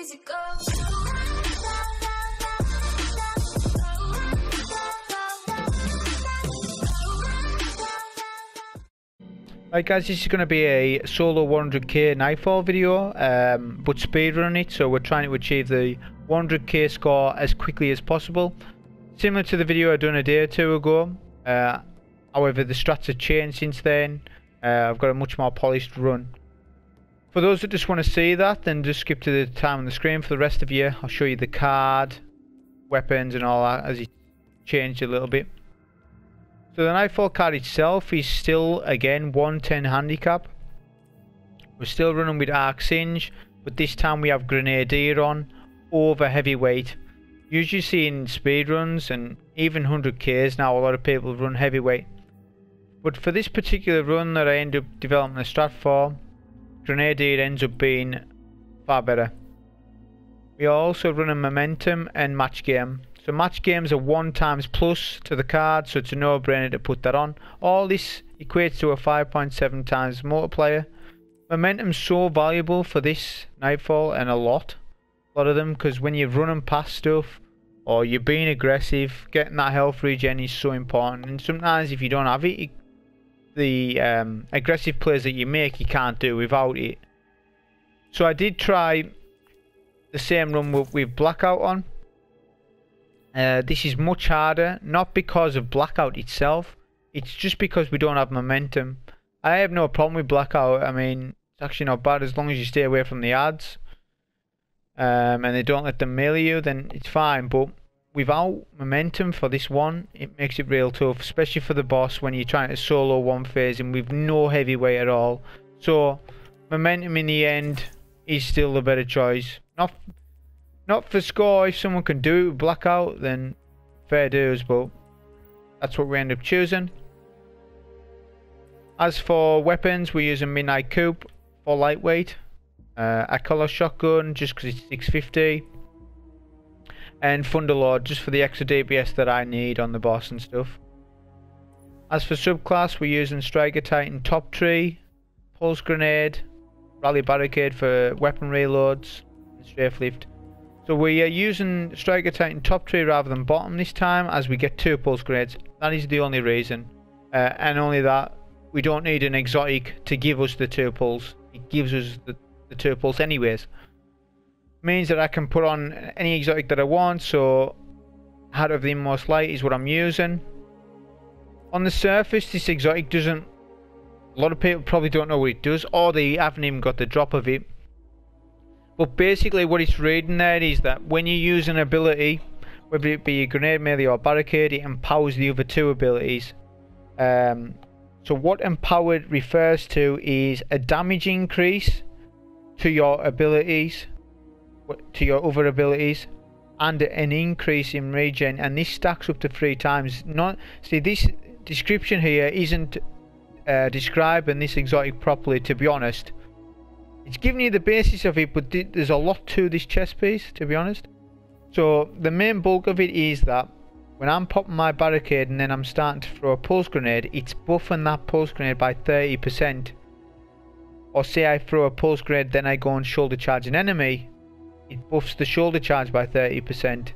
easy go. Right guys, this is going to be a solo 100k Nightfall video, but speedrun it, so we're trying to achieve the 100k score as quickly as possible. Similar to the video I done a day or two ago, however the strats have changed since then. I've got a much more polished run. For those that just want to see that, then just skip to the time on the screen. For the rest of you, I'll show you the card, weapons and all that as it changed a little bit. So the Nightfall card itself is still, again, 110 handicap. We're still running with Arc Singe, but this time we have Grenadier on over heavyweight. Usually see in speedruns and even 100k's now, a lot of people run heavyweight. But for this particular run that I end up developing a strat for, Grenadier ends up being far better. We are also running Momentum and Match Game. So match games are 1x plus to the card, so it's a no-brainer to put that on. All this equates to a 5.7 times multiplier. Momentum's so valuable for this Nightfall, and a lot of them, because when you're running past stuff or you're being aggressive, getting that health regen is so important. And sometimes if you don't have it, the aggressive plays that you make, you can't do without it. So I did try the same run with Blackout on. This is much harder, not because of Blackout itself, it's just because we don't have momentum. I have no problem with Blackout. I mean, it's actually not bad as long as you stay away from the ads, and they don't let them melee you, then it's fine. But without momentum for this one, it makes it real tough, especially for the boss when you're trying to solo one phase and with no heavyweight at all. So momentum in the end is still the better choice. Not for score. If someone can do it with Blackout, then fair dues, but that's what we end up choosing. As for weapons, we're using Midnight Coupe for lightweight, a color shotgun just because it's 650, and Thunderlord just for the extra DPS that I need on the boss and stuff. As for subclass, we're using Striker Titan Top Tree, Pulse Grenade, Rally Barricade for weapon reloads, and Strafe Lift. So we are using Striker Titan Top Tree rather than bottom this time, as we get 2 pulse grenades. That is the only reason, and only that. We don't need an exotic to give us the 2 pulse. It gives us the 2 pulse anyways. Means that I can put on any exotic that I want. So Heart of the Inmost Light is what I'm using. On the surface, this exotic doesn't, a lot of people probably don't know what it does, or they haven't even got the drop of it. But basically what it's reading there is that when you use an ability, whether it be a grenade, melee or barricade, it empowers the other 2 abilities. So what empowered refers to is a damage increase to your abilities, to your other abilities, and an increase in regen, and this stacks up to 3 times. See, this description here isn't describing this exotic properly, to be honest. It's giving you the basis of it, but there's a lot to this chest piece, to be honest. So the main bulk of it is that when I'm popping my barricade and then I'm starting to throw a pulse grenade, it's buffing that pulse grenade by 30%. Or say I throw a pulse grenade, then I go and shoulder charge an enemy, it buffs the shoulder charge by 30%.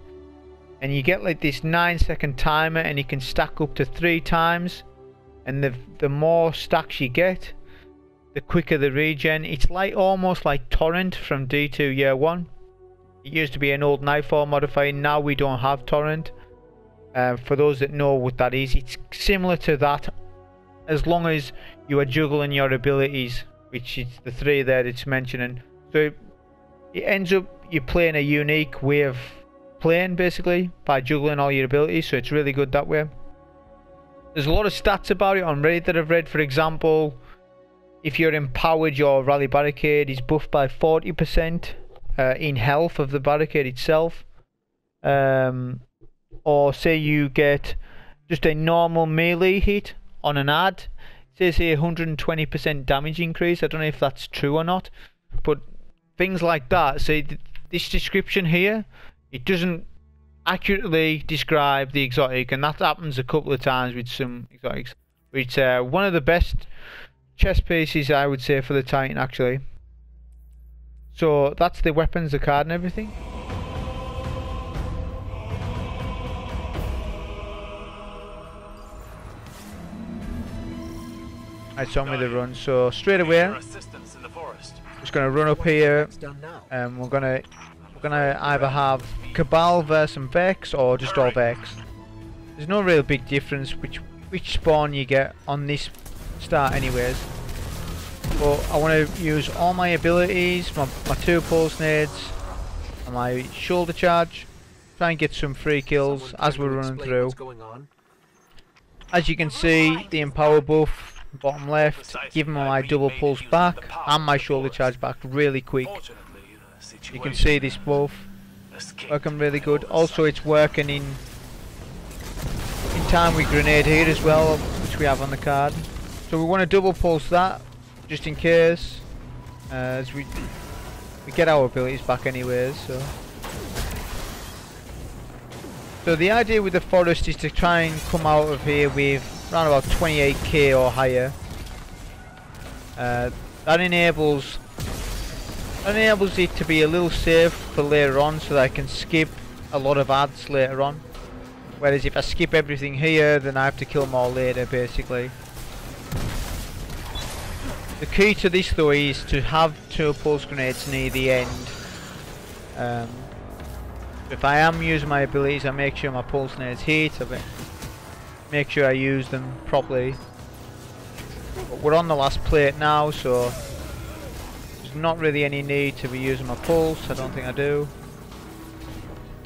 And you get like this 9-second timer, and you can stack up to 3 times. And the more stacks you get, the quicker the regen. It's like almost like Torrent from D2 Year 1. It used to be an old Nightfall modifier, now we don't have Torrent. For those that know what that is, it's similar to that, as long as you are juggling your abilities, which is the 3 there it's mentioning. So it ends up you playing a unique way of playing, basically, by juggling all your abilities, so it's really good that way. There's a lot of stats about it on Reddit that I've read. For example, if you're empowered, your Rally Barricade is buffed by 40% in health of the barricade itself. Or say you get just a normal melee hit on an ad, it says here 120% damage increase. I don't know if that's true or not, but things like that. So this description here, it doesn't accurately describe the exotic, and that happens a couple of times with some exotics. It's one of the best chest pieces, I would say, for the Titan, actually. So that's the weapons, the card and everything. I saw me the run, so straight away just gonna run up here, and we're gonna either have Cabal versus Vex or just all Vex. There's no real big difference which spawn you get on this start anyways. But I want to use all my abilities, my 2 pulse nades, and my shoulder charge, try and get some free kills as we're running through. As you can see, the empower buff bottom left, giving my double pulse back and my shoulder charge back really quick. You can see this buff working really good. Also it's working in time with grenade here as well, which we have on the card. So we want to double pulse that just in case, as we get our abilities back anyways. So the idea with the forest is to try and come out of here with around about 28k or higher. That enables it to be a little safe for later on, so that I can skip a lot of ads later on. Whereas if I skip everything here, then I have to kill them all later basically. The key to this though is to have 2 pulse grenades near the end. If I am using my abilities, I make sure my pulse nades hit, make sure I use them properly. But we're on the last plate now, so there's not really any need to be using my pulse. I don't think I do.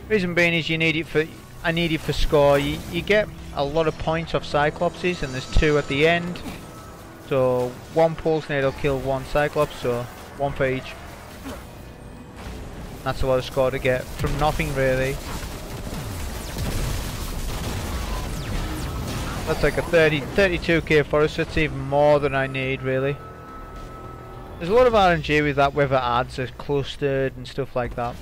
Reason being is I need it for score. You get a lot of points off Cyclopses, and there's 2 at the end. So 1 pulse nade will kill 1 Cyclops, so 1 for each. That's a lot of score to get from nothing really. That's like a 32k forest, so it's even more than I need really. There's a lot of RNG with that, whether ads are clustered and stuff like that.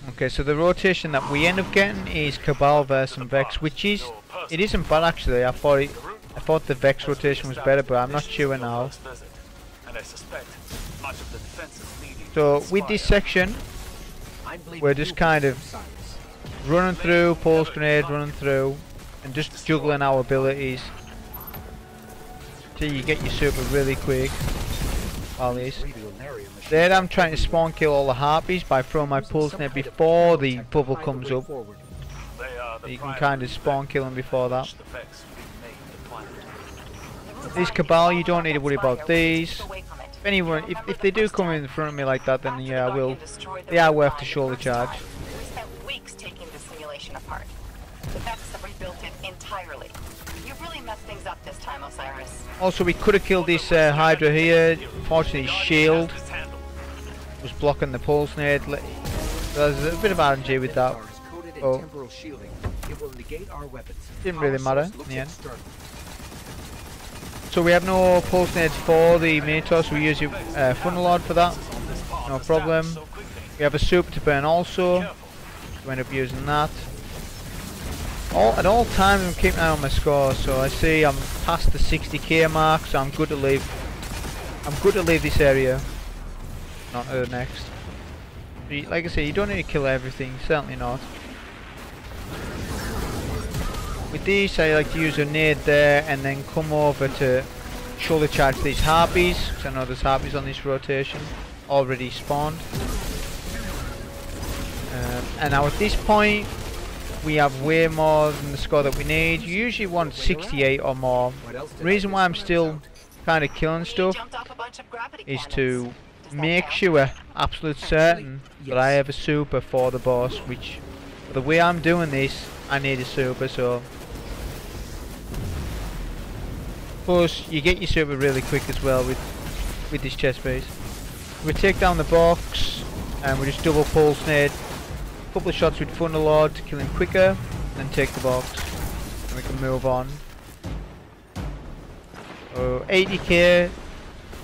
Okay, so the rotation that we end up getting is Cabal versus Vex, which it isn't bad actually. I thought the Vex rotation was better, but I'm not sure now. So with this section, we're just kind of running through, pulse grenade, running through, and just juggling our abilities till you get your super really quick. There I'm trying to spawn kill all the harpies by throwing my pulse net before the bubble comes up. You can kind of spawn kill them before that. These Cabal, you don't need to worry about these. If they do come in front of me like that, then yeah, I will. They are worth the shoulder charge. We spent weeks taking the simulation apart. The Vex have rebuilt it entirely. You really messed things up this time, Osiris. Also, we could have killed this Hydra here. Unfortunately, his shield was blocking the pulse nade. There's a bit of RNG with that. Oh, didn't really matter in the end. So we have no pulse nades for the Minotaur, so we use Thunderlord for that. No problem. We have a super to burn also. We end up using that. At all times I'm keeping an eye on my score, so I see I'm past the 60k mark, so I'm good to leave. I'm good to leave this area. Not the next. Like I say, you don't need to kill everything, certainly not. With these, I like to use a nade there and then come over to shoulder charge these harpies, because I know there's harpies on this rotation already spawned. And now at this point, we have way more than the score that we need. You usually want 68 or more. The reason why I'm still kind of killing stuff is to make sure, absolute certain, that I have a super for the boss, which, the way I'm doing this, I need a super, so. Plus, you get your super really quick as well with this chest piece. We take down the box, and we just double pulse nade. A couple of shots with Thunderlord to kill him quicker, and take the box, and we can move on. 80k,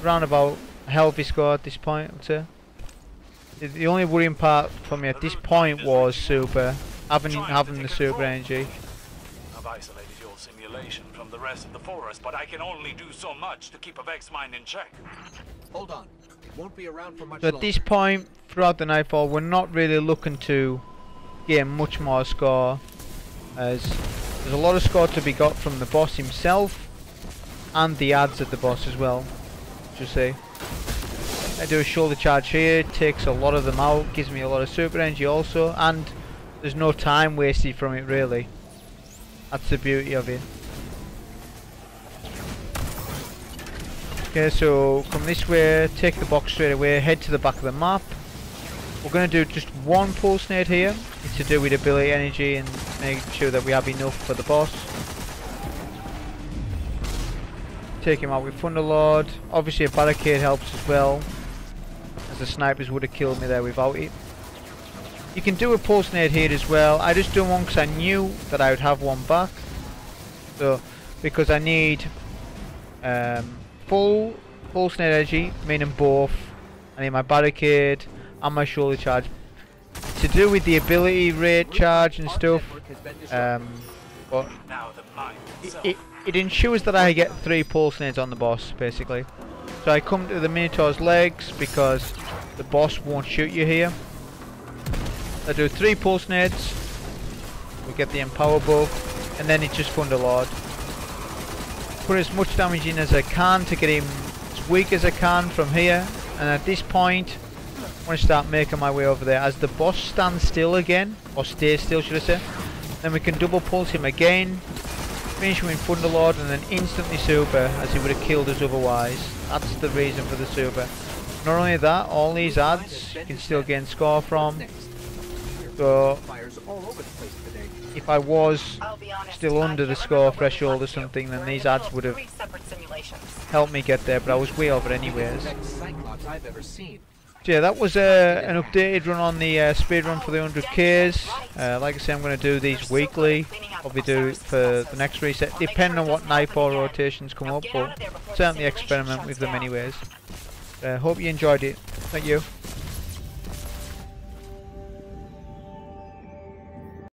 roundabout healthy score at this point, I'd say. The only worrying part for me at this point was super, having the super energy. stimulation from the rest of the forest, but I can only do so much to keep a Vex mind in check. Hold on. It won't be around for much So at this point, throughout the Nightfall, we're not really looking to gain much more score, as there's a lot of score to be got from the boss himself, and the ads at the boss as well. Just say, I do a shoulder charge here, takes a lot of them out, gives me a lot of super energy also, and there's no time wasted from it really. That's the beauty of it. Okay, so come this way, take the box straight away, head to the back of the map. We're going to do just one pulse nade here. It's to do with ability energy and making sure that we have enough for the boss. Take him out with Thunderlord. Obviously a barricade helps as well, as the snipers would have killed me there without it. You can do a pulse nade here as well. I just done one because I knew that I would have one back. So, because I need full pulse nade energy, meaning both. I need my barricade and my shoulder charge. To do with the ability rate charge and stuff. But it ensures that I get 3 pulse nades on the boss, basically. So I come to the Minotaur's legs because the boss won't shoot you here. I do 3 pulse nades. We get the empower buff, and then it's just Thunderlord. Put as much damage in as I can to get him as weak as I can from here. And at this point, I want to start making my way over there. As the boss stands still again, or stays still, should I say? Then we can double pulse him again. Finish him in Thunderlord and then instantly super, as he would have killed us otherwise. That's the reason for the super. Not only that, all these ads you can still gain score from. So if I was still under the score threshold or something, then these ads would have helped me get there, but I was way over anyways. So yeah, that was an updated run on the speedrun for the 100Ks. Like I say, I'm going to do these weekly. Probably do it for the next reset, depending on what Nightfall rotations come up, but certainly experiment with them anyways. Hope you enjoyed it. Thank you.